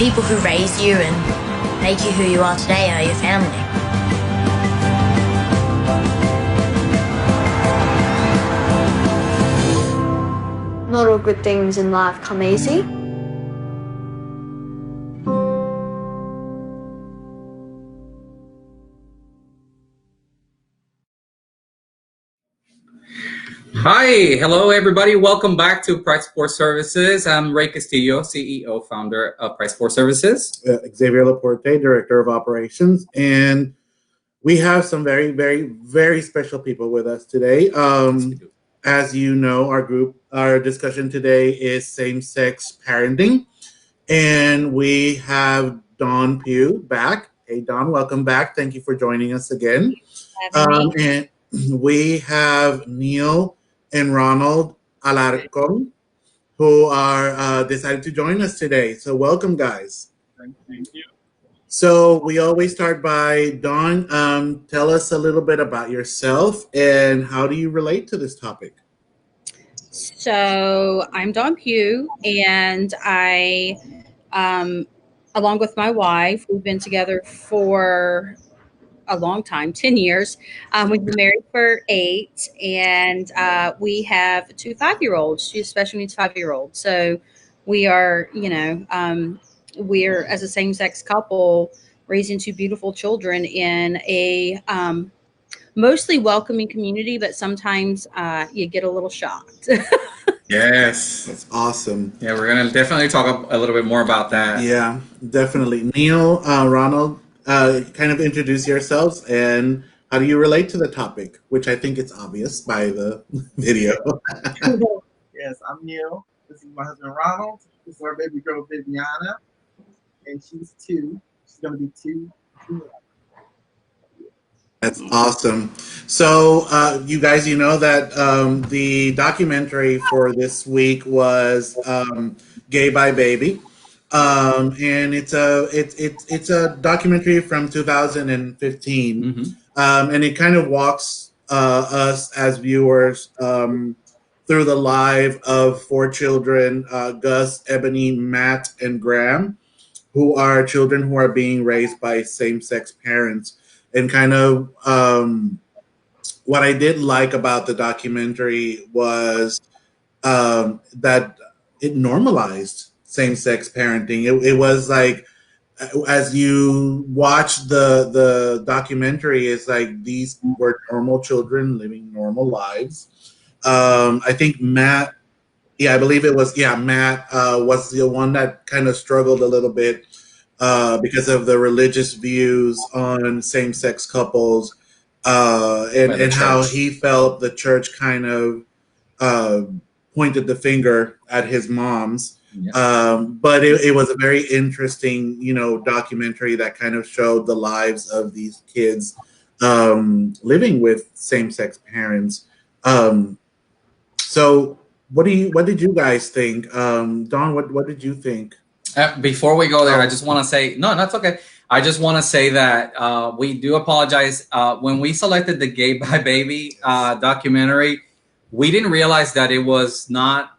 people who raised you and make you who you are today are your family. Not all good things in life come easy. Hi, hello everybody. Welcome back to Price Sport Services. I'm Ray Castillo, CEO, founder of Price Sport Services. Xavier Laporte, Director of Operations. And we have some very, very, very special people with us today. As you know, our discussion today is same-sex parenting. And we have Dawn Pugh back. Hey, Dawn, welcome back. Thank you for joining us again. And we have Neil and Ronald Alarcon, who are decided to join us today. So welcome, guys. Thank you. So we always start by Dawn. Tell us a little bit about yourself and how do you relate to this topic? So I'm Dawn Pugh, and I, along with my wife, we've been together for a long time, 10 years. We've been married for 8, and we have 2 5-year-olds, 2 special needs 5-year-olds. So we are, we're, as a same-sex couple, raising 2 beautiful children in a mostly welcoming community, but sometimes you get a little shocked. Yes. That's awesome. Yeah, we're going to definitely talk a little bit more about that. Yeah, definitely. Neil, Ronald, kind of introduce yourselves and how do you relate to the topic, which I think it's obvious by the video. Yes, I'm Neil. This is my husband Ronald. This is our baby girl Viviana, and she's 2. She's gonna be 2. That's awesome. So you guys, you know that the documentary for this week was Gayby, and it's a documentary from 2015, and it kind of walks us as viewers through the life of 4 children, Gus, Ebony, Matt, and Graham, who are children who are being raised by same-sex parents. And kind of what I did like about the documentary was that it normalized same-sex parenting. It was like, as you watch the documentary, it's like these were normal children living normal lives. I think Matt, I believe it was, Matt was the one that kind of struggled a little bit because of the religious views on same-sex couples, and how he felt the church kind of pointed the finger at his moms. Yeah. But it was a very interesting, documentary that kind of showed the lives of these kids living with same-sex parents. So what did you guys think? Dawn, what did you think? Before we go there, I just want to say, no, that's okay. I just want to say that we do apologize. When we selected the Gayby documentary, we didn't realize that it was not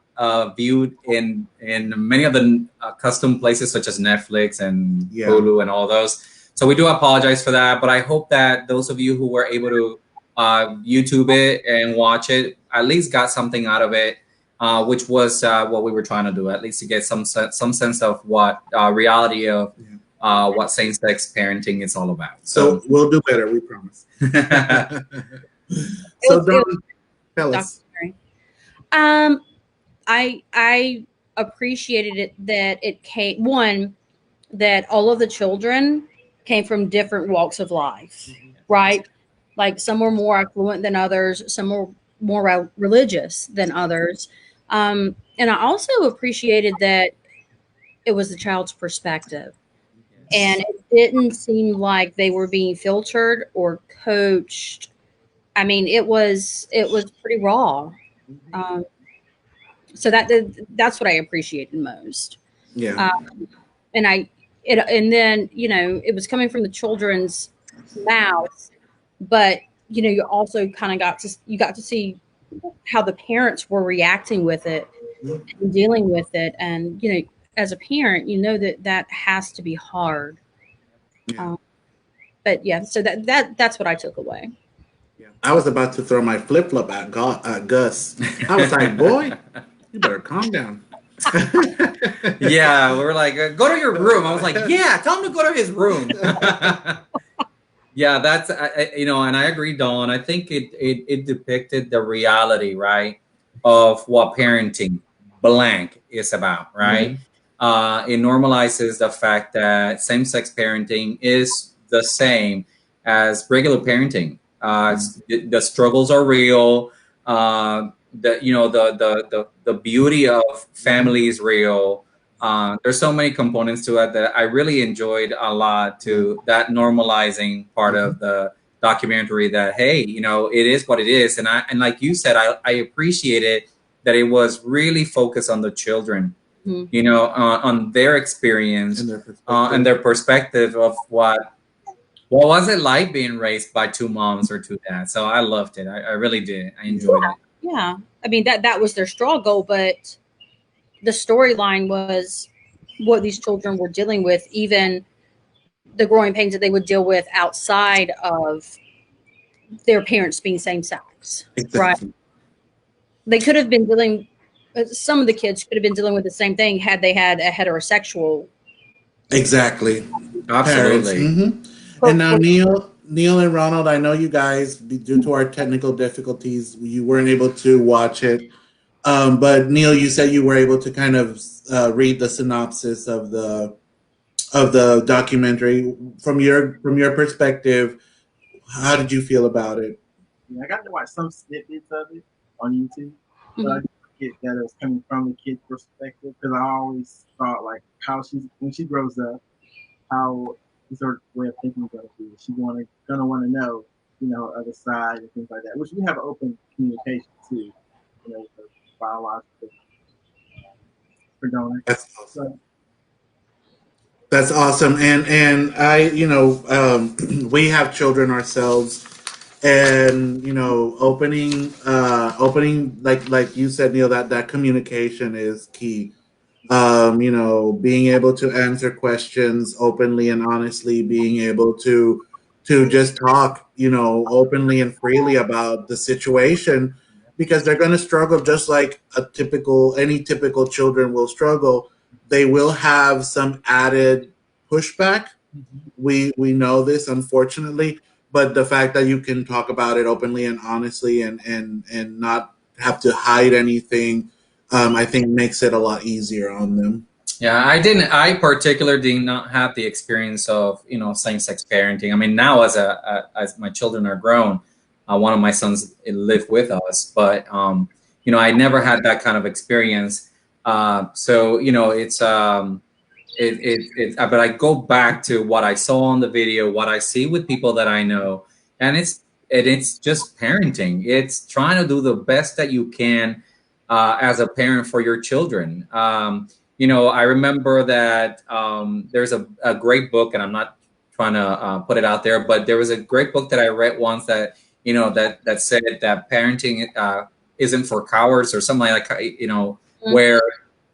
viewed in many of the custom places such as Netflix and Hulu and all those. So we do apologize for that. But I hope that those of you who were able to YouTube it and watch it at least got something out of it. Which was what we were trying to do, at least to get some sense of what reality of what same-sex parenting is all about. So we'll do better, we promise. So Dawn, tell us. I appreciated it that it came, that all of the children came from different walks of life, right? Like some were more affluent than others, some were more religious than others. And I also appreciated that it was the child's perspective, and it didn't seem like they were being filtered or coached. I mean, it was pretty raw. So that's what I appreciated most. Yeah. And then it was coming from the children's mouths, but you also kind of got to see how the parents were reacting with it and dealing with it. And, as a parent, you know that has to be hard. Yeah. But yeah, so that's what I took away. Yeah. I was about to throw my flip flop at Gus. I was like, boy, you better calm down. Yeah, we were like, go to your room. I was like, yeah, tell him to go to his room. Yeah, that's and I agree, Dawn. I think it depicted the reality, right, of what parenting blank is about, right? It normalizes the fact that same-sex parenting is the same as regular parenting. The struggles are real. The beauty of family is real. There's so many components to it that I really enjoyed a lot, to that normalizing part of the documentary, that, hey, it is what it is. And like you said, I appreciated that it was really focused on the children, on their experience and their perspective of what was it like being raised by two moms or two dads. So I loved it. I really did. I enjoyed it. Yeah. I mean, that was their struggle, but the storyline was what these children were dealing with, even the growing pains that they would deal with outside of their parents being same sex, right? They could have been dealing, some of the kids could have been dealing with the same thing had they had a heterosexual. Exactly. Absolutely. And now Neil and Ronald, I know you guys, due to our technical difficulties, you weren't able to watch it. But Neil, you said you were able to kind of read the synopsis of the documentary. From your perspective, how did you feel about it? Yeah, I got to watch some snippets of it on YouTube, but I get that it was coming from the kid's perspective, because I always thought, like, how when she grows up, how is her way of thinking going to be? She's gonna want to know, other side and things like that. Which we have open communication too, with the biological donor. That's awesome. That's awesome. And I, we have children ourselves, and opening like you said, Neil, that communication is key. Being able to answer questions openly and honestly, being able to just talk, openly and freely about the situation, because they're going to struggle just like any typical children will struggle. They will have some added pushback. We know this, unfortunately, but the fact that you can talk about it openly and honestly, and not have to hide anything, I think makes it a lot easier on them. Yeah, I particularly did not have the experience of, same-sex parenting. I mean, now as my children are grown, one of my sons lived with us, but, I never had that kind of experience. So, but I go back to what I saw on the video, what I see with people that I know, and it's just parenting. It's trying to do the best that you can as a parent for your children. I remember that there's a great book, and I'm not trying to put it out there, but there was a great book that I read once that that said that parenting isn't for cowards, or something like that. Where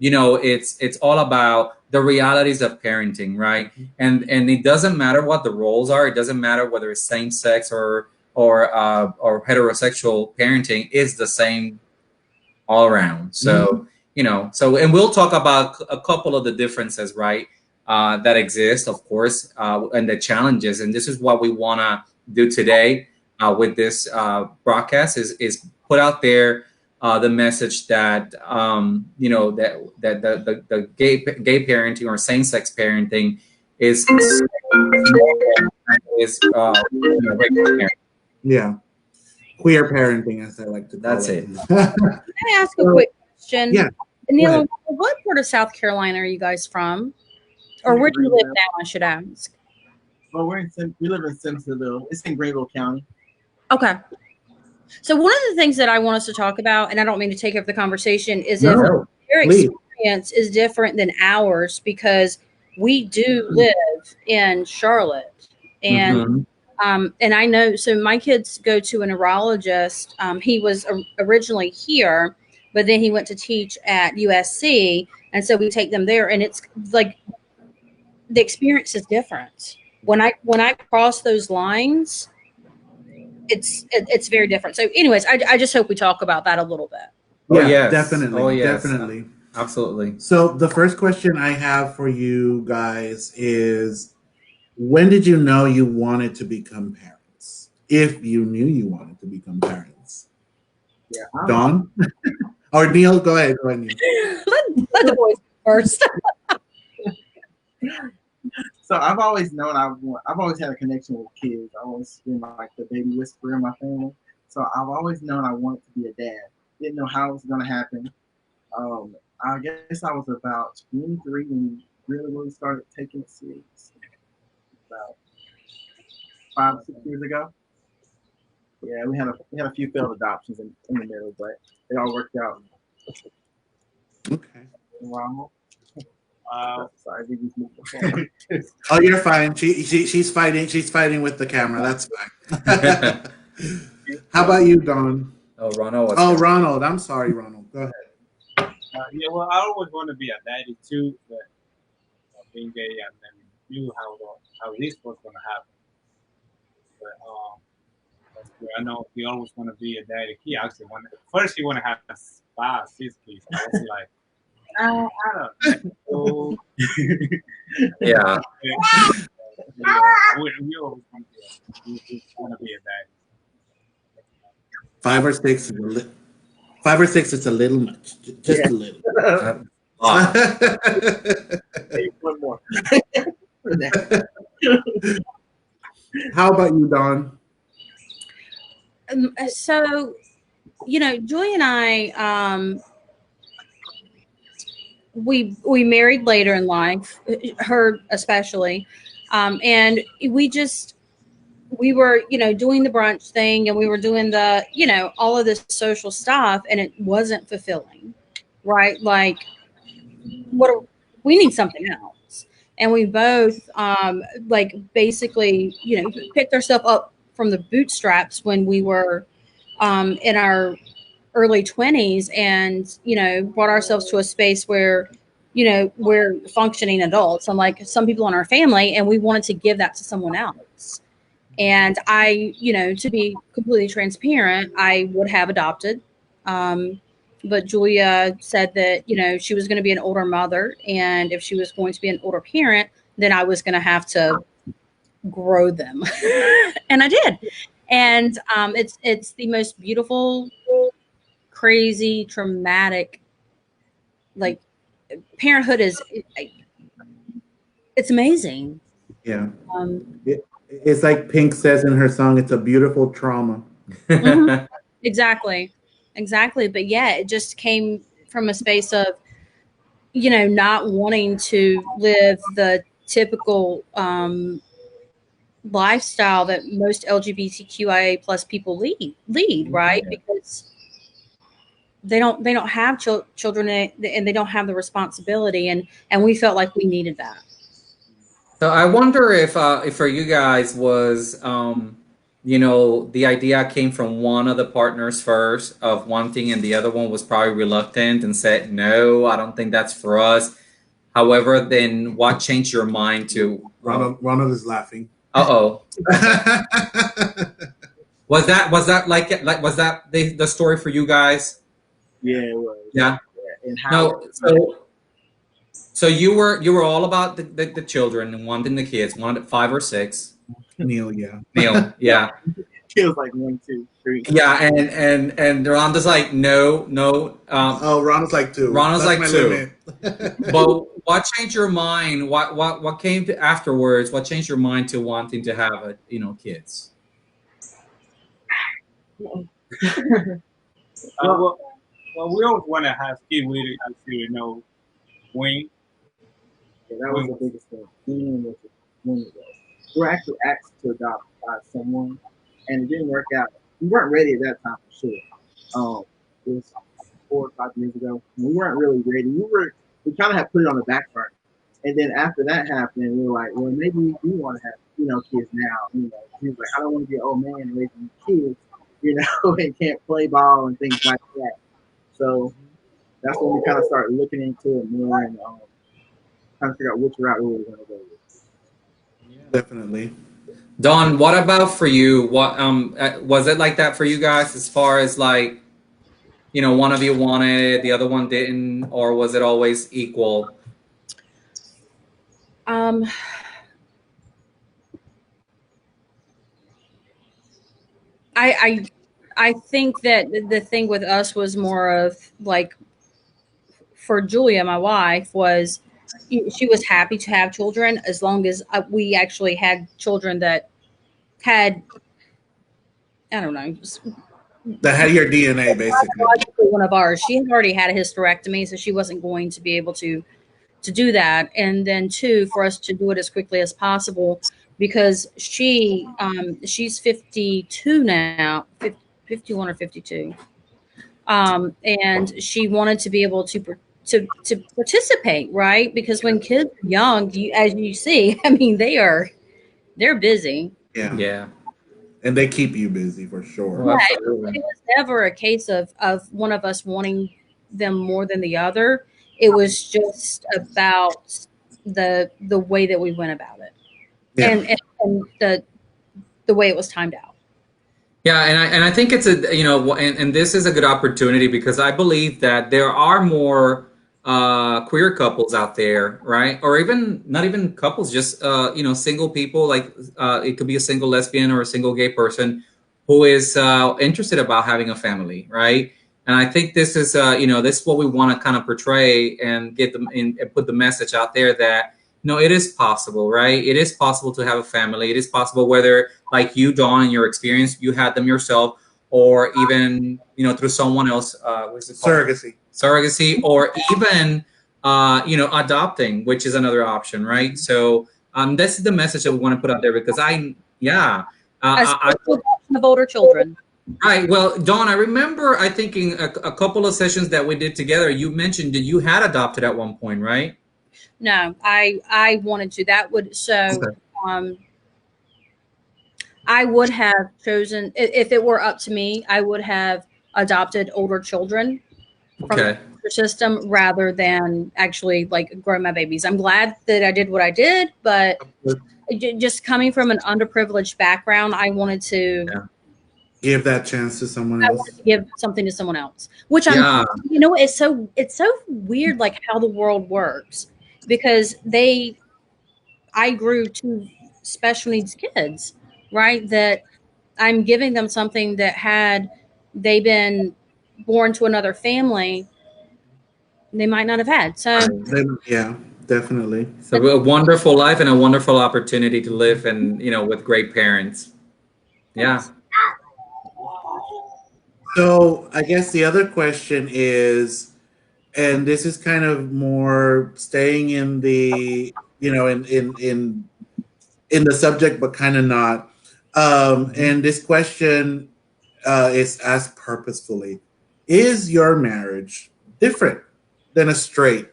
it's all about the realities of parenting, right? And it doesn't matter what the roles are. It doesn't matter whether it's same sex or heterosexual parenting. Is the same all around. So and we'll talk about a couple of the differences, right, that exist, of course, and the challenges. And this is what we want to do today with this broadcast, is put out there the message that that the gay parenting or same-sex parenting is regular parenting. Yeah, queer parenting, as I like to call That's it. Can I ask a quick question? Yeah. Neil, what part of South Carolina are you guys from? Or where do you live now, I should ask? Well, we live in Simpsonville. It's in Greenville County. Okay. So one of the things that I want us to talk about, and I don't mean to take up the conversation, is if their experience is different than ours, because we do live in Charlotte. And and I know, so my kids go to a neurologist. He was originally here, but then he went to teach at USC. And so we take them there, and it's like the experience is different. When I cross those lines, it's very different. So, anyways, I just hope we talk about that a little bit. Oh, Yeah, yes. definitely. Oh, yes. Definitely. Absolutely. So the first question I have for you guys is, when did you know you wanted to become parents? If you knew you wanted to become parents. Yeah, Dawn? Or Neil, go ahead, Neil. Let the boys go first. So I've always known I've always had a connection with kids. I've always been like the baby whisperer in my family. So I've always known I wanted to be a dad. Didn't know how it was going to happen. I guess I was about 23 when we really started taking it serious. About 5-6 years ago. Yeah, we had a few failed adoptions in the middle, but it all worked out. Okay. Ronald. Sorry, we just moved the phone. Oh, you're fine. She's fighting. She's fighting with the camera. That's fine. How about you, Dawn? Oh, Ronald. Oh, Ronald. I'm sorry, Ronald. Go ahead. Yeah, well, I always want to be a daddy too, but being gay, I never knew how this was going to happen. But I know he always want to be a daddy. He actually first he want to have 5, 6 kids. I was like, I don't know. Yeah. We always want to be a daddy. 5 or 6 is a little. 5 or 6 is a little much. Just a little. One more. How about you, Dawn? So, Julie and I, we married later in life, her especially, and we were doing the brunch thing, and we were doing the all of this social stuff, and it wasn't fulfilling, right? Like, we need something else. And we both basically picked ourselves up from the bootstraps when we were in our early 20s, and brought ourselves to a space where we're functioning adults, unlike some people in our family, and we wanted to give that to someone else. And I, to be completely transparent, I would have adopted. But Julia said that, she was going to be an older mother. And if she was going to be an older parent, then I was going to have to grow them. And I did. And it's the most beautiful, crazy, traumatic, like, parenthood is, it's amazing. Yeah. It's like Pink says in her song, it's a beautiful trauma. Mm-hmm. Exactly. But yeah, it just came from a space of, not wanting to live the typical lifestyle that most LGBTQIA plus people lead, right? Because they don't have children, and they don't have the responsibility, and we felt like we needed that. So I wonder if for you guys was, the idea came from one of the partners first of wanting, and the other one was probably reluctant and said, no, I don't think that's for us. However, then what changed your mind to? Ronald is laughing. Uh-oh. Was that the story for you guys? Yeah, it was. Yeah. And how? No. So you were all about the children and wanting the kids, wanted 5 or 6. Neil, yeah. It was like 1, 2, 3. Yeah, and Ronda's like, no. Ronald's like 2. Ronald's like 2. Limit. But what changed your mind? What came to afterwards? What changed your mind to wanting to have kids? Well, we always want to have kids. We actually when. Yeah, that was the biggest thing. When we were actually asked to adopt by someone, and it didn't work out. We weren't ready at that time for sure. It was 4 or 5 years ago. We weren't really ready. We kind of had put it on the back burner. And then after that happened, we were like, well, maybe we do want to have, kids now. He was like, I don't want to be an old man and raising kids, and can't play ball and things like that. So that's when we kind of start looking into it more and trying to figure out which route we were going to go with. Definitely. Dawn, what about for you? What was it like that for you guys as far as like, you know, one of you wanted it, the other one didn't, or was it always equal? I think that the thing with us was more of like, for Julia, my wife, was she was happy to have children as long as we actually had children that had, I don't know, That had your DNA, basically. one of ours. She had already had a hysterectomy, so she wasn't going to be able to do that. And then two, for us to do it as quickly as possible, because she's 52 now, 51 or 52. And she wanted to be able to participate, right? Because when kids are young, as you see, I mean, they're busy. Yeah. Yeah. And they keep you busy for sure. Well, It was never a case of one of us wanting them more than the other. It was just about the way that we went about it, Yeah. and the way it was timed out. Yeah, and I think it's a, you know, and this is a good opportunity because I believe that there are more queer couples out there, right? Or even not even couples, just you know, single people. Like it could be a single lesbian or a single gay person who is interested about having a family, right? And I think this is you know, this is what we want to kind of portray and get them in and put the message out there that no, it is possible, right? It is possible to have a family. It is possible, whether like you, Dawn, in your experience, you had them yourself, or even, you know, through someone else. What's it called? Surrogacy, or even, you know, adopting, which is another option, right? So this is the message that we want to put out there because of older children. Right. Well, Dawn, I remember, I think in a couple of sessions that we did together, you mentioned that you had adopted at one point, right? No, I wanted to. That would I would have chosen, if it were up to me, I would have adopted older children from the system rather than actually like grow my babies. I'm glad that I did what I did, but just coming from an underprivileged background, I wanted to give that chance to someone else. I wanted to give something to someone else, which I'm, you know, it's so weird, like how the world works. Because I grew two special needs kids, right? That I'm giving them something that had they been born to another family, they might not have had. So yeah, definitely. So a wonderful life and a wonderful opportunity to live, and you know, with great parents. Yeah. So I guess the other question is, and this is kind of more staying in the, you know, in the subject, but kind of not. And this question is asked purposefully: is your marriage different than a straight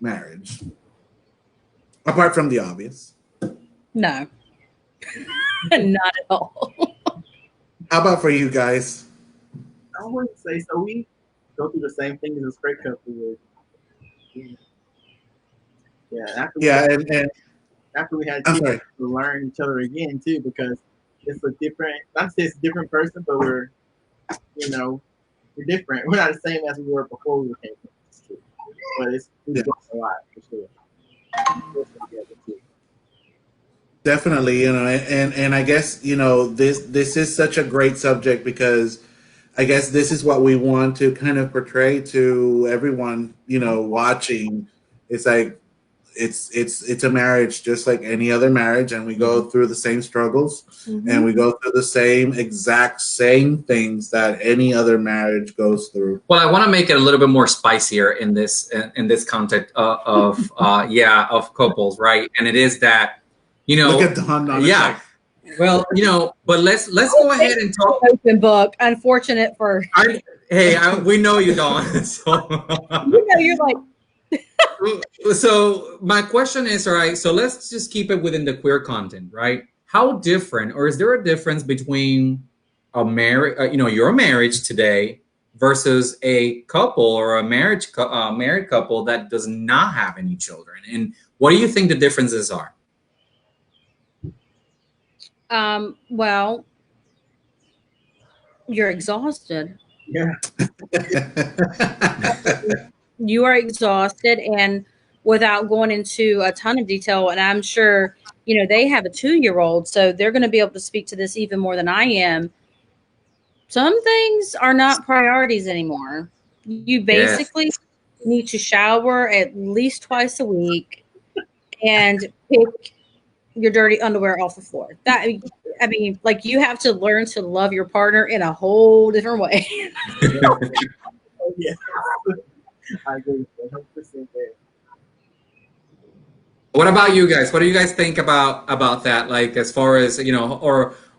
marriage, apart from the obvious? No, not at all. How about for you guys? I wouldn't say so. We go through the same thing as a straight couple would. Yeah. After we had kids, we learn each other again too, because it's a different. Not to say it's a different person, but we're different. We're not the same as we were before we came. But we've grown a lot for sure. Definitely, you know, and I guess, you know, this is such a great subject because I guess this is what we want to kind of portray to everyone, you know, watching. It's like it's a marriage just like any other marriage, and we go through the same struggles, and we go through the exact same things that any other marriage goes through. Well, I want to make it a little bit more spicier in this context of couples, right? And it is that, you know, look at Dawn. Yeah. Well, you know, but let's go ahead and talk. Open book. Unfortunate for. We know you, Dawn. So you know, you're like. So my question is, all right, so let's just keep it within the queer content, right? How different, or is there a difference between a marriage, you know, your marriage today versus a couple or a married couple that does not have any children? And what do you think the differences are? Well, you're exhausted. Yeah. You are exhausted, and without going into a ton of detail, and I'm sure, they have a 2-year-old, so they're going to be able to speak to this even more than I am. Some things are not priorities anymore. You basically need to shower at least twice a week and pick your dirty underwear off the floor. Like, you have to learn to love your partner in a whole different way. Yeah. I agree 100% there. What about you guys? What do you guys think about that? Like, as far as,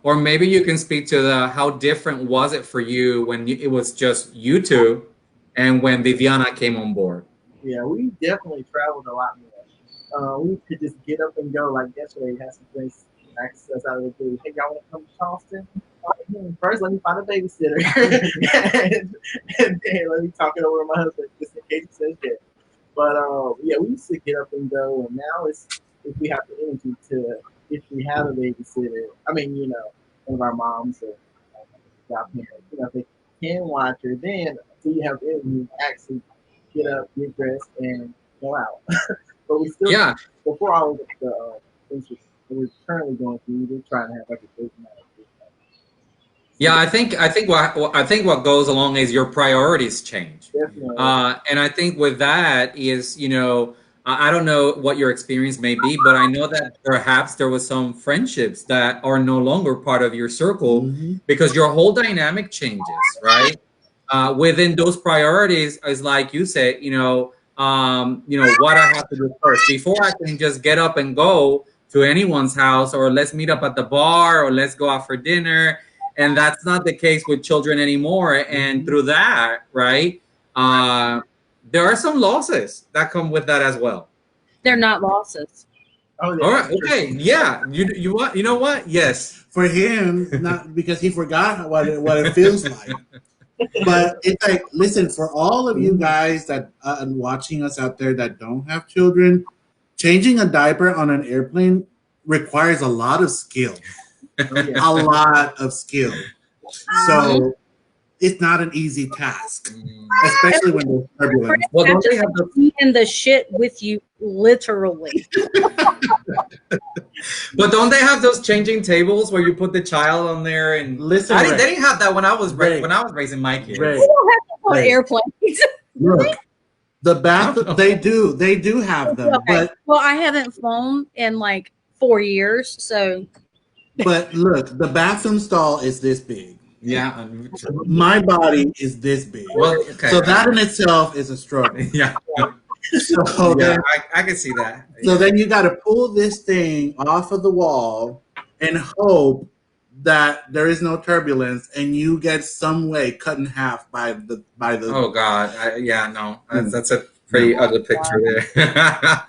or maybe you can speak to how different was it for you when it was just you two and when Viviana came on board? Yeah, we definitely traveled a lot more. We could just get up and go. Like yesterday, had some friends asked us out of the blue, "Hey, y'all want to come to Charleston?" First, let me find a babysitter, and then let me talk it over with my husband just in case he says yes. But yeah, we used to get up and go, and now it's if we have the energy to, if we have a babysitter. I mean, one of our moms or godparents, if they can watch her, then do you have the energy to actually get up, get dressed, and go out? But we still, before all of the things we're currently going through, we're trying to have like a great night. Yeah, I think what goes along is your priorities change. Definitely. And I think with that is, I don't know what your experience may be, but I know that perhaps there was some friendships that are no longer part of your circle because your whole dynamic changes, right? Within those priorities is like you said, what I have to do first before I can just get up and go to anyone's house, or let's meet up at the bar, or let's go out for dinner. And that's not the case with children anymore. And through that, right, there are some losses that come with that as well. They're not losses. Oh, yeah. All right. Okay. Yeah. You what? You know what? Yes. For him, not because he forgot what it feels like. But it's like, listen, for all of you guys that watching us out there that don't have children, changing a diaper on an airplane requires a lot of skill. A lot of skill. So it's not an easy task, especially when there's turbulence. Well, don't they have the shit with you, literally? But don't they have those changing tables where you put the child on there? And listen, they didn't have that when I was raising my kids. Ray, they don't have to on airplanes. Look, the bathroom they do have them. Okay. But I haven't flown in like 4 years, so. But look, the bathroom stall is this big. Yeah. My body is this big. Well, okay. So that in itself is a struggle. Yeah. So then, I can see that. So then you got to pull this thing off of the wall and hope that there is no turbulence and you get some way cut in half by the. Oh God! That's a pretty ugly picture there.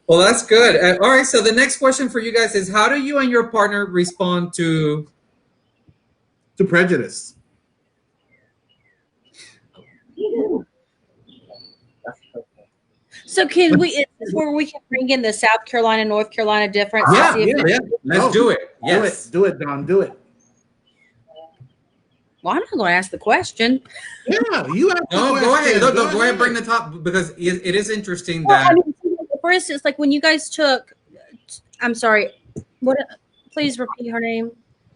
Well, that's good. All right. So the next question for you guys is: how do you and your partner respond to prejudice? So can we? Is this where we can bring in the South Carolina, North Carolina difference? Yeah. Let's do it. Yes. Do it, Dawn. Do it. Well, I'm not going to ask the question. Yeah, you have. No, go ahead. Go ahead. Bring the top because it is interesting that. For instance, like when you guys took, I'm sorry, what? Please repeat her name.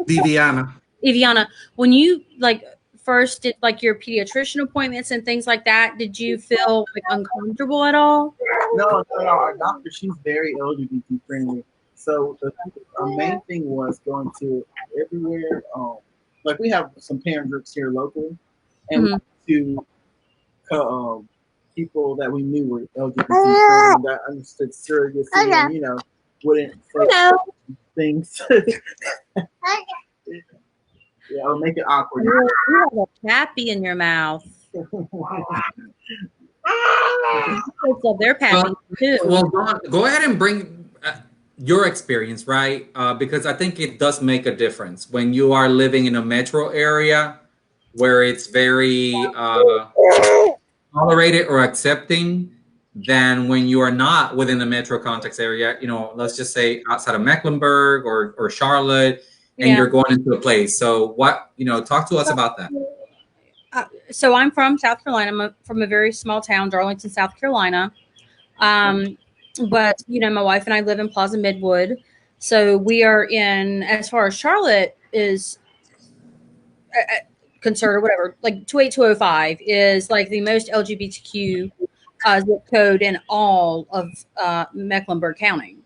Viviana. When you first did your pediatrician appointments and things like that, did you feel uncomfortable at all? No. Our doctor, she's very LGBT friendly. So our main thing was going to everywhere. We have some parent groups here locally, and to people that we knew were LGBT friendly, that understood surrogacy and wouldn't say things. Yeah, it'll make it awkward. You have a pappy in your mouth. So they're pappy too. Well, go ahead and bring your experience, right? Because I think it does make a difference when you are living in a metro area where it's very tolerated or accepting than when you are not within the metro context area. You know, let's just say outside of Mecklenburg or Charlotte, and Yeah. you're going into a place. So what, you know, talk to us about that. So I'm from South Carolina. I'm from a very small town, Darlington, South Carolina. But you know, my wife and I live in Plaza Midwood, so we are in, as far as Charlotte is concerned, or whatever, like 28205 is like the most LGBTQ zip code in all of Mecklenburg County.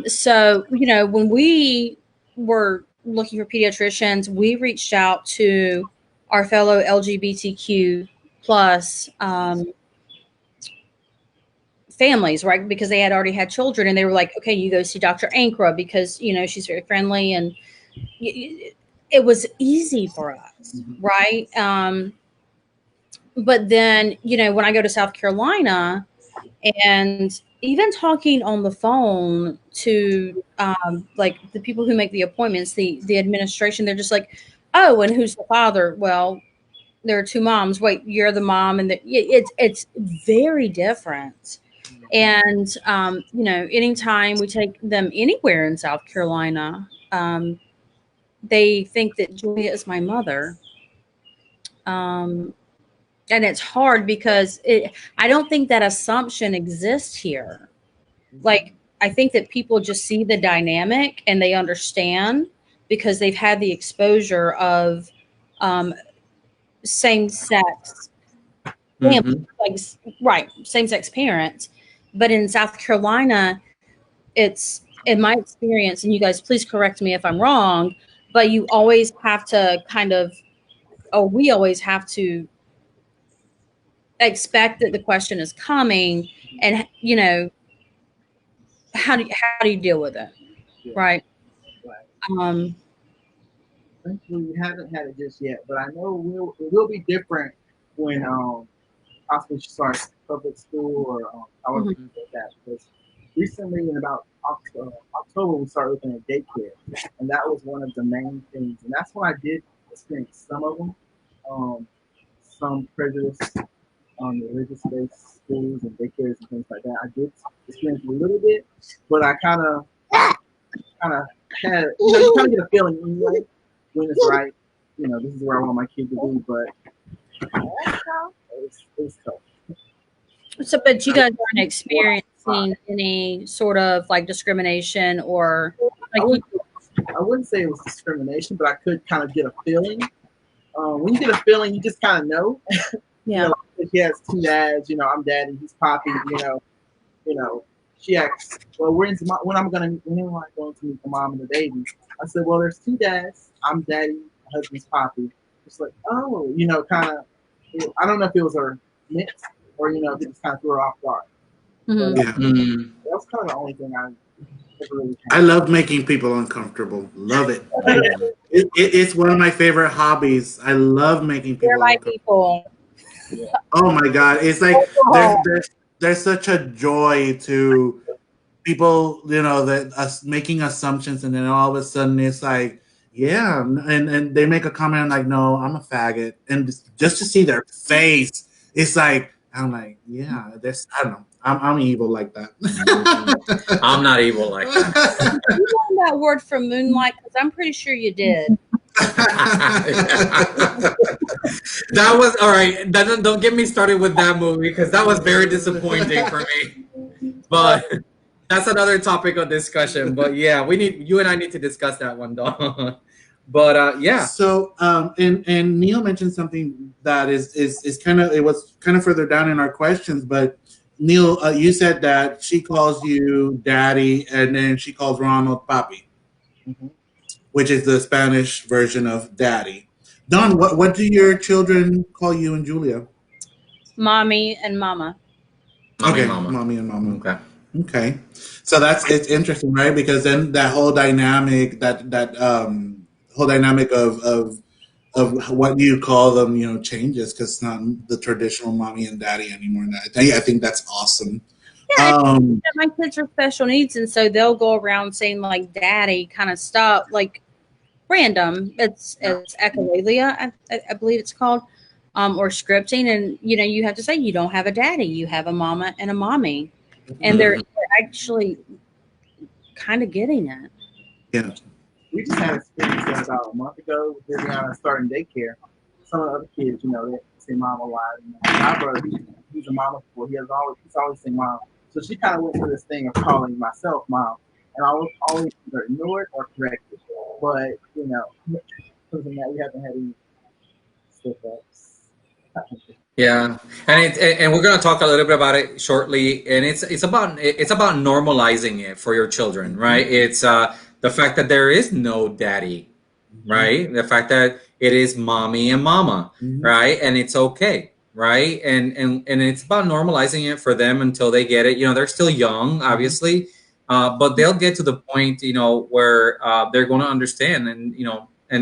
So you know, when we were looking for pediatricians, we reached out to our fellow LGBTQ plus families, right? Because they had already had children, and they were like, okay, you go see Dr. Ankra because you know she's very friendly, and it was easy for us, right? But then you know, when I go to South Carolina, and even talking on the phone to like the people who make the appointments, the administration, they're just like, oh, and who's the father? Well, there are two moms. Wait, you're the mom, and it's very different. And you know, anytime we take them anywhere in South Carolina, they think that Julia is my mother. And it's hard because I don't think that assumption exists here. Like, I think that people just see the dynamic and they understand because they've had the exposure of same sex families, like, right, same sex parents. But in South Carolina, it's, in my experience, and you guys please correct me if I'm wrong, but you always have to kind of, or we always have to expect that the question is coming, and you know, how do you deal with it, right? Thankfully, we haven't had it just yet, but I know it will be different when possibly she starts public school or however you do that. Because recently, in about October, we started looking at daycare, and that was one of the main things. And that's when I did experience some of them, some prejudice on religious-based schools and daycares and things like that. I did experience a little bit, but I kind of had, you know, you kind of get a feeling anyway when it's right. You know, this is where I want my kid to be, but it's tough. So, but you guys aren't experiencing any sort of like discrimination or like I wouldn't say it was discrimination, but I could kind of get a feeling. When you get a feeling, you just kind of know. Yeah. You know, if he has two dads, you know, I'm daddy, he's poppy. You know. She asked, "Well, when am I going to meet the mom and the baby?" I said, "Well, there's two dads. I'm daddy, my husband's poppy." It's like, oh, you know, kind of. I don't know if it was her mix or you know, if it just kind of threw her off guard. But, that was kind of the only thing I ever really. I love making people uncomfortable. Love it. It's one of my favorite hobbies. I love making people. They're my people. Oh my God! It's like there's such a joy to people, you know, that us making assumptions, and then all of a sudden it's like, yeah, and they make a comment like, no, I'm a faggot, and just to see their face, it's like, I'm like, yeah, I don't know, I'm evil like that. I'm not evil like that. You learned that word from Moonlight? Because I'm pretty sure you did. That was all right. Don't get me started with that movie because that was very disappointing for me. But that's another topic of discussion. But yeah, you and I need to discuss that one, Dawn. But yeah. So and Neil mentioned something that is kind of, it was kind of further down in our questions, but Neil, you said that she calls you daddy, and then she calls Ronald papi, which is the Spanish version of daddy. Dawn, what do your children call you and Julia? Mommy and mama. Okay, Mama. mommy and mama. Okay. So it's interesting, right? Because then that whole dynamic, whole dynamic of what you call them, you know, changes because it's not the traditional mommy and daddy anymore. And I think that's awesome. Yeah, my kids are special needs, and so they'll go around saying like "daddy" kind of stuff, like random. It's echolalia, I believe it's called, or scripting, and you have to say you don't have a daddy, you have a mama and a mommy, and they're actually kind of getting it. Yeah. We just had experience that about a month ago with Viviana starting daycare. Some of the other kids, they say mom a lot. My brother, he's a mama before. He's always saying mom. So she kind of went through this thing of calling myself mom, and I was always either ignored or corrected. But something that we haven't had any slip ups. Yeah, and we're gonna talk a little bit about it shortly. And it's about normalizing it for your children, right? It's the fact that there is no daddy, right? The fact that it is mommy and mama, right? And it's okay, right? And it's about normalizing it for them until they get it. They're still young, obviously, but they'll get to the point, where they're going to understand, and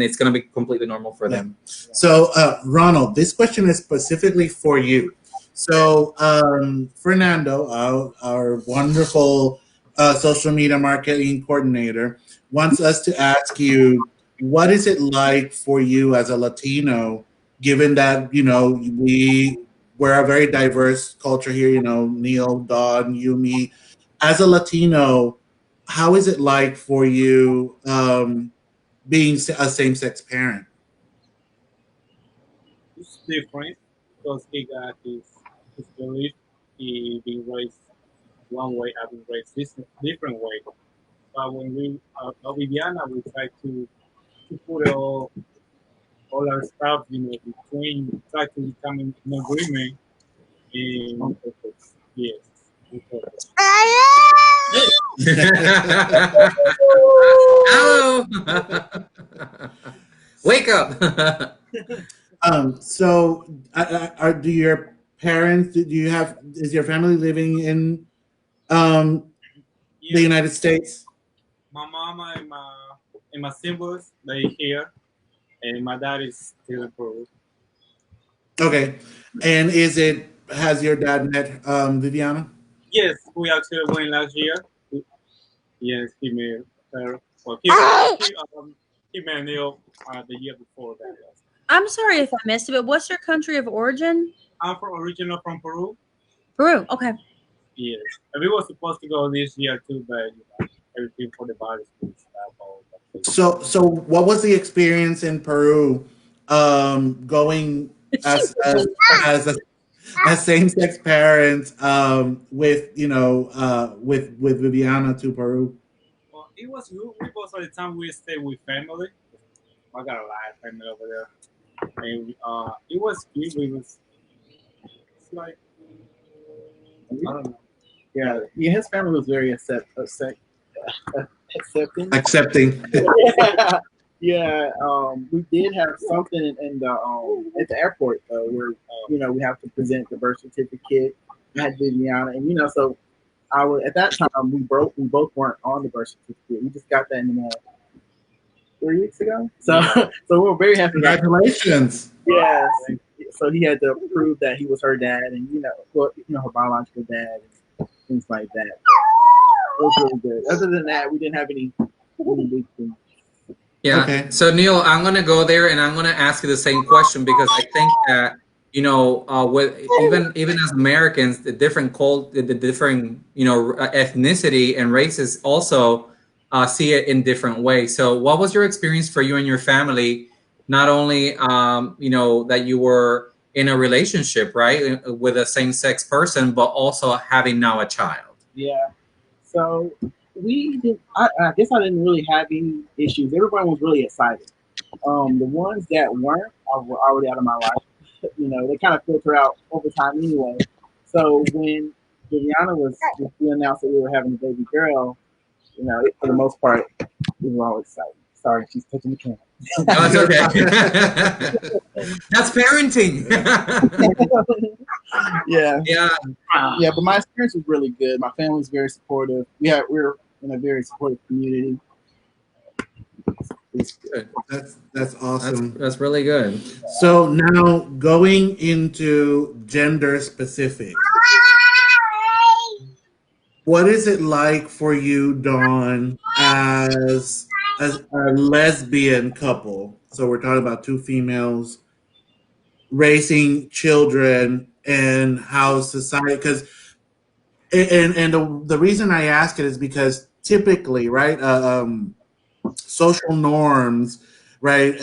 it's going to be completely normal for them. So, Ronald, this question is specifically for you. So, Fernando, our wonderful social media marketing coordinator, wants us to ask you, what is it like for you as a Latino, given that, we're a very diverse culture here, Neil, Dawn, you, me. As a Latino, how is it like for you being a same-sex parent? It's different because he got his belief. He been raised one way, I've been raised this different way. But when we Viviana, we try to put all our stuff, between, try to become in agreement in purpose. Yes. Hello. Wake up. So, do your parents? Is your family living in the United States? My mama and my siblings, they here, and my dad is still in Peru. Okay, and has your dad met Viviana? Yes, we actually went last year. Yes, he met her. Well, he met Neil the year before that. Yes. I'm sorry if I missed it, but what's your country of origin? I'm original from Peru. Peru. Okay. Yes, and we were supposed to go this year too, but everything for the virus and stuff. So what was the experience in Peru, going as same-sex parents, with with Viviana to Peru? Well, it was good. Most of the time we stayed with family. I got a lot of family over there, and it was good. It's like, I don't know. Yeah, his family was very accepting. Accepting. Yeah, we did have something in the at the airport though, where we have to present the birth certificate. I had Viviana, and so I was at that time we both weren't on the birth certificate. We just got that in the mail 3 weeks ago. So we were very happy. Congratulations. Yes. So he had to prove that he was her dad, and her biological dad, and things like that. It was really good. Other than that, we didn't have any big things. Yeah. Okay. So Neil, I'm gonna go there and I'm gonna ask you the same question, because I think that with even as Americans, the different ethnicity and races also see it in different ways. So what was your experience for you and your family? Not only that you were in a relationship, right, with a same-sex person, but also having now a child. Yeah. So we did. I guess I didn't really have any issues. Everyone was really excited. The ones that weren't were already out of my life. They kind of filter out over time anyway. So when Viviana we announced that we were having a baby girl, for the most part, we were all excited. Sorry, she's touching the camera. No, it's okay. That's parenting. Yeah. Yeah. Yeah, but my experience was really good. My family's very supportive. We're in a very supportive community. It's good. That's awesome. That's really good. So now going into gender specific, what is it like for you, Dawn, as a lesbian couple. So we're talking about two females raising children and how society, because and the reason I ask it is because typically, right, social norms, right,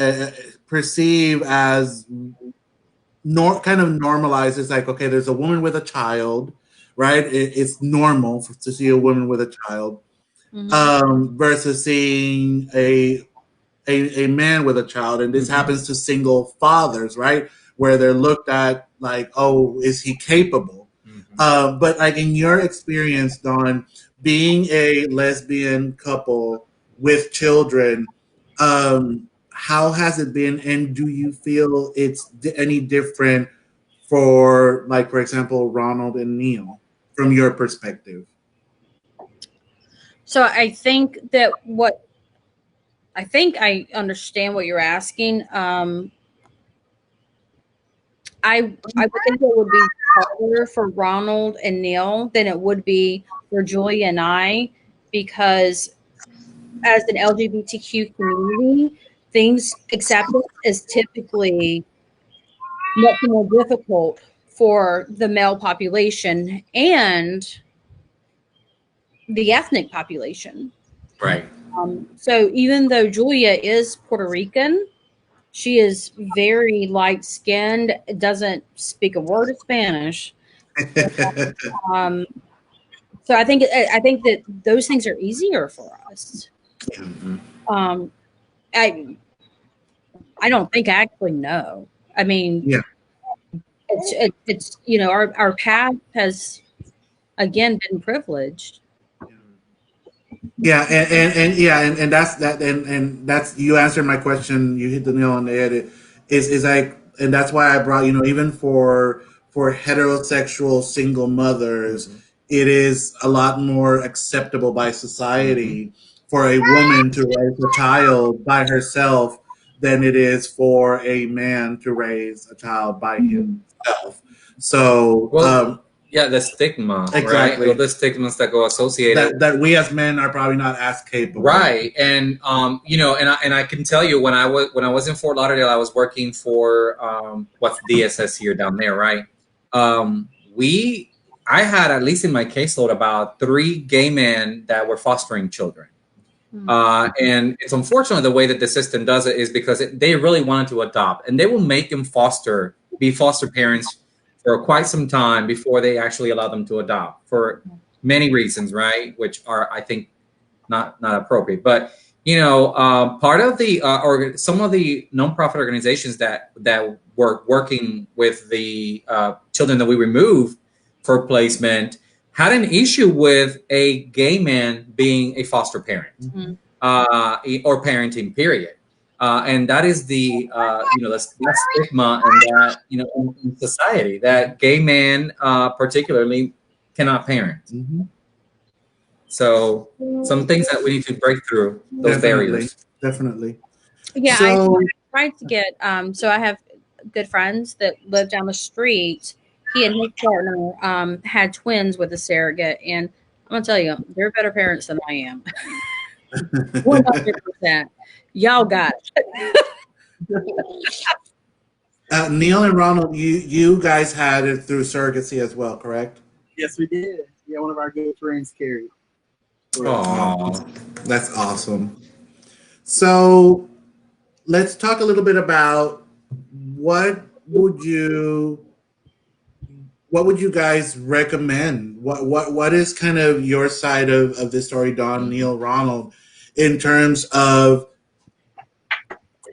perceive as kind of normalized. It's like, okay, there's a woman with a child, right? It's normal to see a woman with a child, versus seeing a man with a child, and this happens to single fathers, right, where they're looked at like, oh, is he capable? But like in your experience, Dawn, being a lesbian couple with children, how has it been, and do you feel it's any different for, like, for example, Ronald and Neil, from your perspective? So I think that I think I understand what you're asking. I would think it would be harder for Ronald and Neil than it would be for Julia and I, because as an LGBTQ community, things acceptance is typically much more difficult for the male population and the ethnic population. Right. So even though Julia is Puerto Rican, she is very light skinned, doesn't speak a word of Spanish. Um, so I think that those things are easier for us. Um, I don't think I actually know. I mean, Yeah. It's you know, our path has again been privileged. Yeah, and that's that, and that's, you answered my question. You hit the nail on the head. Is like, and that's why I brought, even for heterosexual single mothers, it is a lot more acceptable by society for a woman to raise a child by herself than it is for a man to raise a child by himself. So, Well, yeah, the stigma, exactly. right? All the stigmas that go associated that we as men are probably not as capable. Right. And and I can tell you, when I was in Fort Lauderdale, I was working for what's DSS here down there, right? I had, at least in my caseload, about 3 gay men that were fostering children. And it's unfortunate the way that the system does it is because they really wanted to adopt, and they will make them be foster parents for quite some time before they actually allow them to adopt, for many reasons, right? Which are, I think, not appropriate. But part of the or some of the nonprofit organizations that were working with the children that we removed for placement had an issue with a gay man being a foster parent, or parenting, period. And that is the stigma, and that in society, that gay man particularly cannot parent. So some things that we need to break through those barriers. Definitely. Yeah, So, I tried to get. So I have good friends that live down the street. He and his partner had twins with a surrogate, and I'm gonna tell you, they're better parents than I am. 100%. Y'all got it. Neil and Ronald, you guys had it through surrogacy as well, correct? Yes, we did. Yeah, one of our good friends carried. Oh, That's awesome. So let's talk a little bit about what would you guys recommend? What is kind of your side of this story, Dawn, Neil, Ronald, in terms of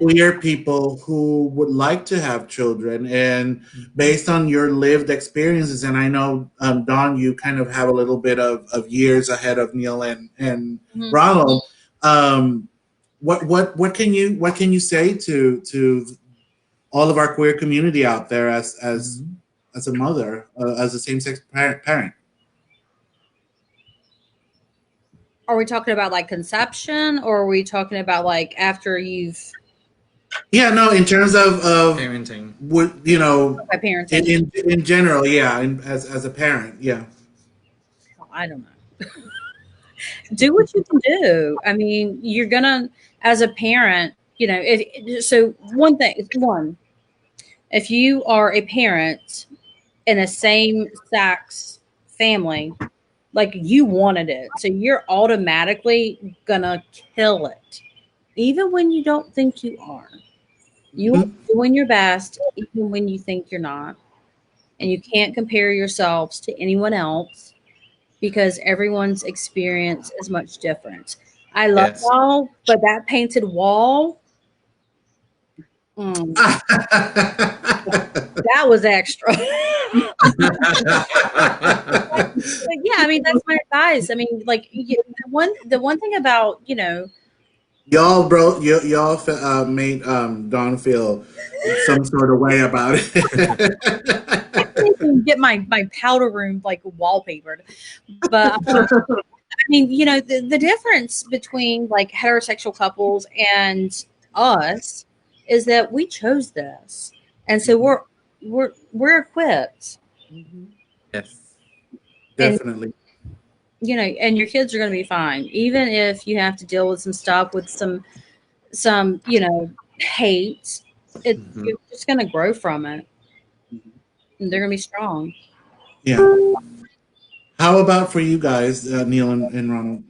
queer people who would like to have children, and based on your lived experiences? And I know, Dawn, you kind of have a little bit of years ahead of Neil and Ronald. What can you say to all of our queer community out there as a mother, as a same-sex parent? Are we talking about like conception, or are we talking about like after you've? Yeah, no, in terms of parenting. Parenting in general, yeah, as a parent, yeah. I don't know. Do what you can do. I mean, you're gonna, as a parent, so one, if you are a parent in a same sex family, like you wanted it, so you're automatically gonna kill it, even when you don't think you are. You are doing your best, even when you think you're not, and you can't compare yourselves to anyone else because everyone's experience is much different. I love Yes. y'all, but that painted wall, that was extra. But yeah, I mean that's my advice. I mean, like the one thing about Y'all made Dawn feel some sort of way about it. I can't even get my powder room like wallpapered. But I mean, the difference between like heterosexual couples and us is that we chose this, and so we're equipped, Yes. and Definitely. and your kids are going to be fine, even if you have to deal with some stuff with some hate. You're just going to grow from it, and they're going to be strong. Yeah. How about for you guys, Neil and Ronald?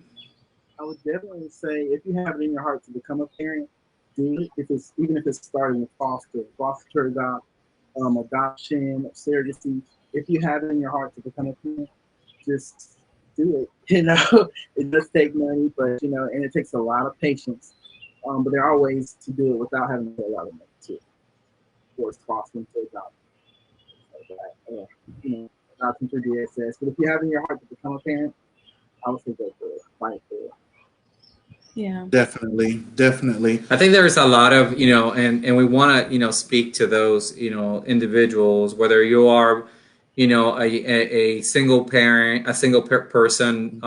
I would definitely say if you have it in your heart to become a parent, do it. If it's even if it's starting with foster adopt, adoption, surrogacy. If you have it in your heart to become a parent, just do it. It does take money, but and it takes a lot of patience. But there are ways to do it without having to pay a lot of money too. Of course, fostering to adopt, like that. Adoption through PSS. But if you have it in your heart to become a parent, I would say go for it. Fight for it. Yeah. Definitely. I think there's a lot of, and we want to, speak to those, individuals, whether you are, a single parent, a single person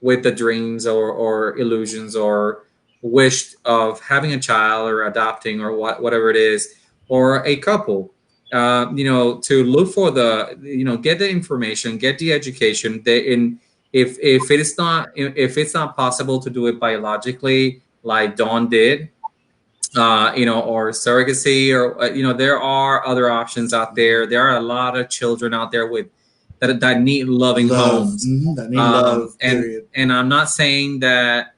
with the dreams or illusions or wish of having a child or adopting or whatever it is, or a couple, to look for get the information, get the education. If it's not possible to do it biologically, like Dawn did, or surrogacy, or there are other options out there. There are a lot of children out there that need loving homes. That need love. Period. And I'm not saying that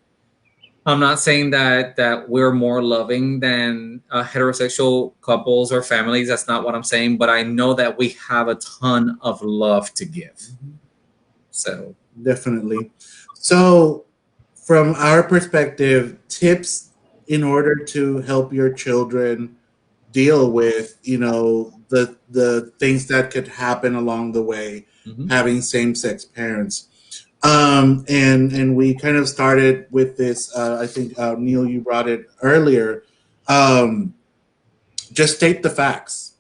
that we're more loving than heterosexual couples or families. That's not what I'm saying. But I know that we have a ton of love to give. So definitely. So, from our perspective, tips in order to help your children deal with, the things that could happen along the way, having same-sex parents. And we kind of started with this. I think Neil, you brought it earlier. Just state the facts.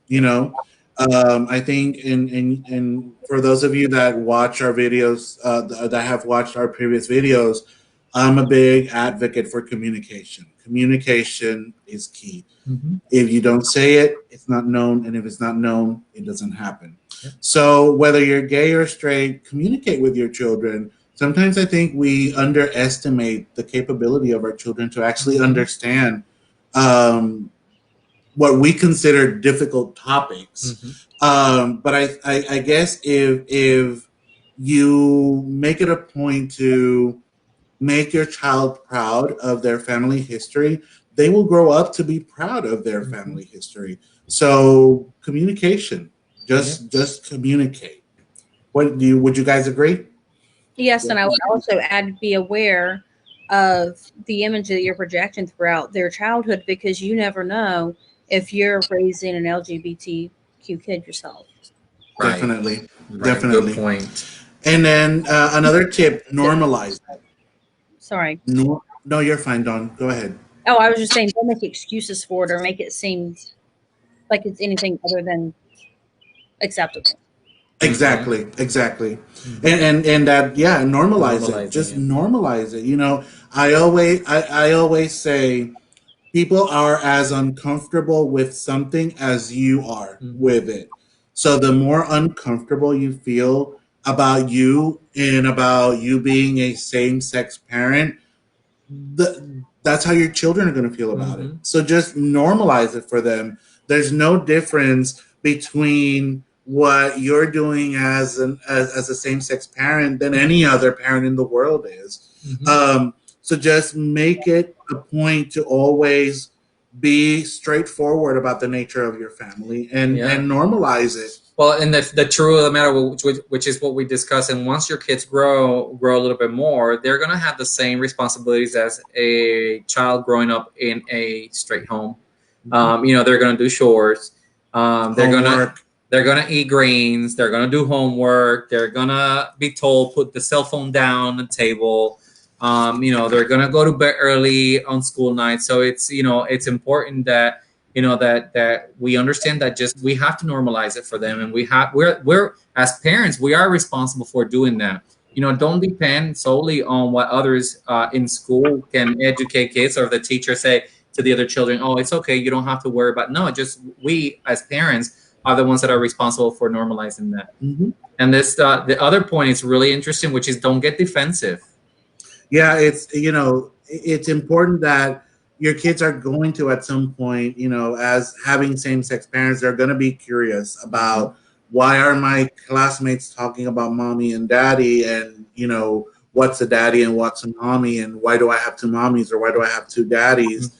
I think in for those of you that watch our videos, that have watched our previous videos, I'm a big advocate for communication. Communication is key. If you don't say it, it's not known, and if it's not known, it doesn't happen. Yep. So whether you're gay or straight, communicate with your children. Sometimes I think we underestimate the capability of our children to actually understand what we consider difficult topics. But I guess if you make it a point to make your child proud of their family history, they will grow up to be proud of their family history. So communication, just communicate. Would you guys agree? Yes, and I would also add, be aware of the image that you're projecting throughout their childhood, because you never know if you're raising an LGBTQ kid yourself. Right. Definitely. Good point. And then another tip: normalize that. Sorry. No, you're fine, Dawn. Go ahead. Oh, I was just saying, don't make excuses for it or make it seem like it's anything other than acceptable. Exactly. And that, normalize it. Just normalize it. I always say people are as uncomfortable with something as you are with it. So the more uncomfortable you feel, about you and about you being a same-sex parent, that's how your children are going to feel about it. So just normalize it for them. There's no difference between what you're doing as as a same-sex parent than any other parent in the world is. So just make it a point to always be straightforward about the nature of your family and normalize it. Well, and the truth of the matter, which is what we discussed, and once your kids grow a little bit more, they're gonna have the same responsibilities as a child growing up in a straight home. They're gonna do chores. They're gonna eat greens. They're gonna do homework. They're gonna be told put the cell phone down on the table. They're gonna go to bed early on school nights. So it's important that that we understand that just we have to normalize it for them, and we're as parents we are responsible for doing that. Don't depend solely on what others in school can educate kids, or the teacher say to the other children, oh, it's okay, you don't have to worry about. No, just we as parents are the ones that are responsible for normalizing that. And this the other point is really interesting, which is don't get defensive. Yeah, it's important that your kids are going to, at some point, as having same-sex parents, they're going to be curious about why are my classmates talking about mommy and daddy, and what's a daddy and what's a mommy, and why do I have two mommies, or why do I have two daddies?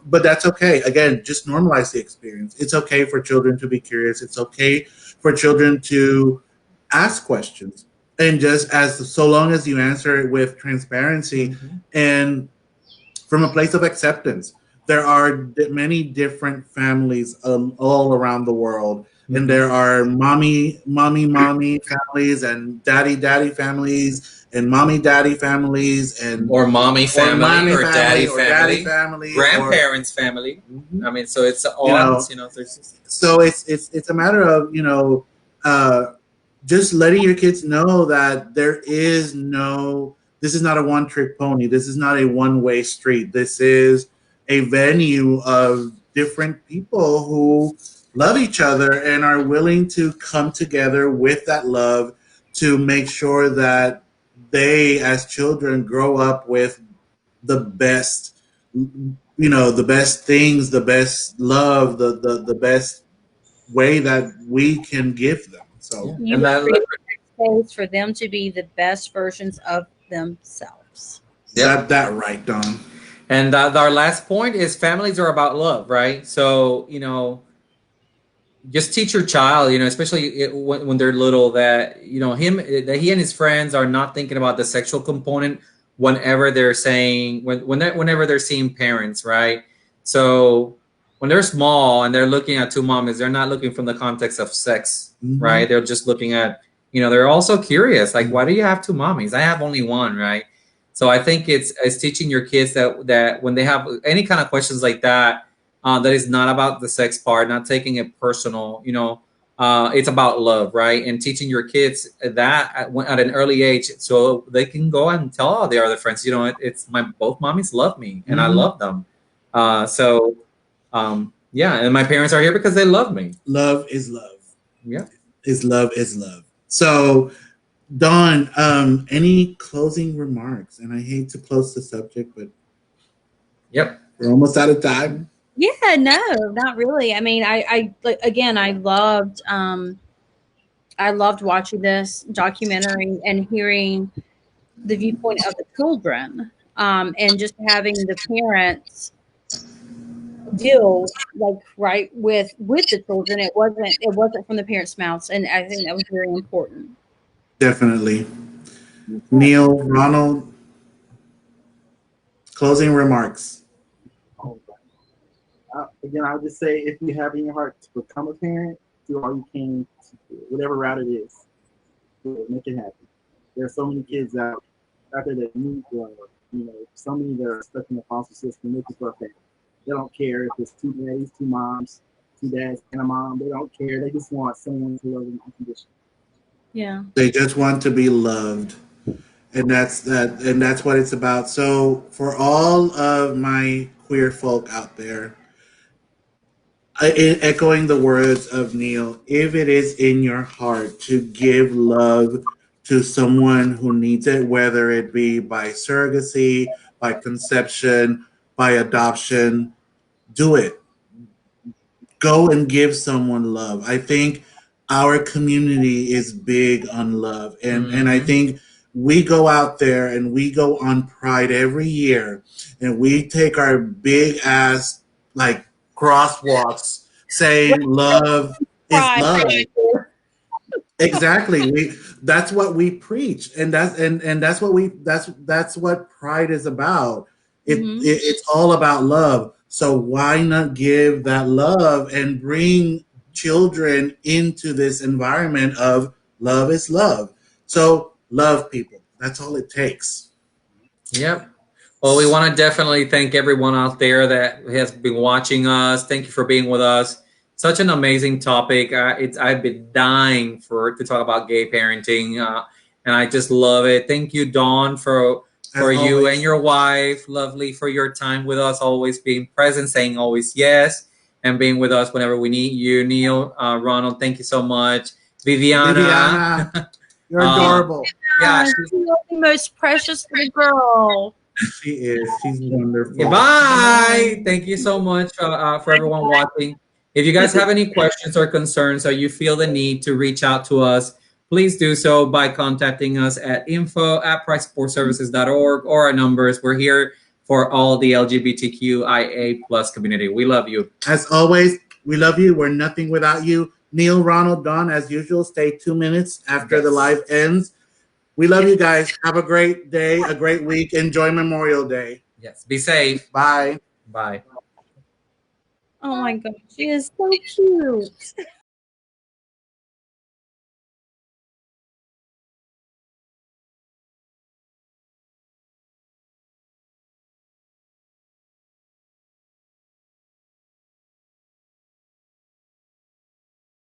But that's okay. Again, just normalize the experience. It's okay for children to be curious. It's okay for children to ask questions, and just so long as you answer it with transparency and from a place of acceptance. There are many different families all around the world, and there are mommy families, and daddy families, and mommy daddy families, and or mommy family, or daddy family, grandparents family. I mean, so it's all so it's a matter of just letting your kids know that this is not a one-trick pony. This is not a one-way street. This is a venue of different people who love each other and are willing to come together with that love to make sure that they, as children, grow up with the best, the best things, the best love, the best way that we can give them. So, you create space for them to be the best versions of themselves. That right, Dawn. And our last point is families are about love, right? So just teach your child, especially when they're little, that that he and his friends are not thinking about the sexual component whenever they're whenever they're seeing parents, right? So when they're small and they're looking at two mommies, they're not looking from the context of sex, right? They're just looking at they're also curious, like, why do you have two mommies? I have only one, right? So I think it's teaching your kids that when they have any kind of questions like that, that is not about the sex part, not taking it personal, it's about love, right? And teaching your kids that at an early age, so they can go and tell all their other friends, it's both mommies love me and I love them. And my parents are here because they love me. Love is love. Yeah. Love is love. So, Dawn, any closing remarks? And I hate to close the subject, but we're almost out of time. Yeah, no, not really. I mean, I loved watching this documentary and hearing the viewpoint of the children, and just having the parents deal with the children. It wasn't from the parents' mouths, and I think that was very important. Definitely. Neil, Ronald, closing remarks. Again, I'll just say, if you have in your heart to become a parent, do all you can, whatever route it is, make it happen. There are so many kids out there that need love. So many that are stuck in the foster system looking for a family. They don't care if it's two daddies, two moms, two dads, and a mom. They don't care. They just want someone to love them unconditionally. Yeah. They just want to be loved. And that's what it's about. So for all of my queer folk out there, Echoing the words of Neil, if it is in your heart to give love to someone who needs it, whether it be by surrogacy, by conception, by adoption, do it. Go and give someone love. I think our community is big on love, and I think we go out there and we go on Pride every year, and we take our big ass like crosswalks saying love is Pride. love. Exactly. That's what we preach, and that's what that's what Pride is about. It's all about love. So why not give that love and bring children into this environment of love is love. So love people. That's all it takes. Yep. Well, we want to definitely thank everyone out there that has been watching us. Thank you for being with us. Such an amazing topic. I've been dying to talk about gay parenting, and I just love it. Thank you, Dawn, for you always. and your wife. Lovely for your time with us, always being present, saying always yes, and being with us whenever we need you. Neil, Ronald, thank you so much. Viviana, you're adorable. Yeah, she's the most precious little girl. She is. She's wonderful. Bye. Thank you so much for everyone watching. If you guys have any questions or concerns, or you feel the need to reach out to us, please do so by contacting us at info@pridesupportservices.org or our numbers. We're here for all the LGBTQIA plus community. We love you. As always, we love you. We're nothing without you. Neil, Ronald, Dawn, as usual, stay 2 minutes after the live ends. We love you guys. Have a great day, a great week. Enjoy Memorial Day. Yes. Be safe. Bye. Bye. Oh my God, she is so cute.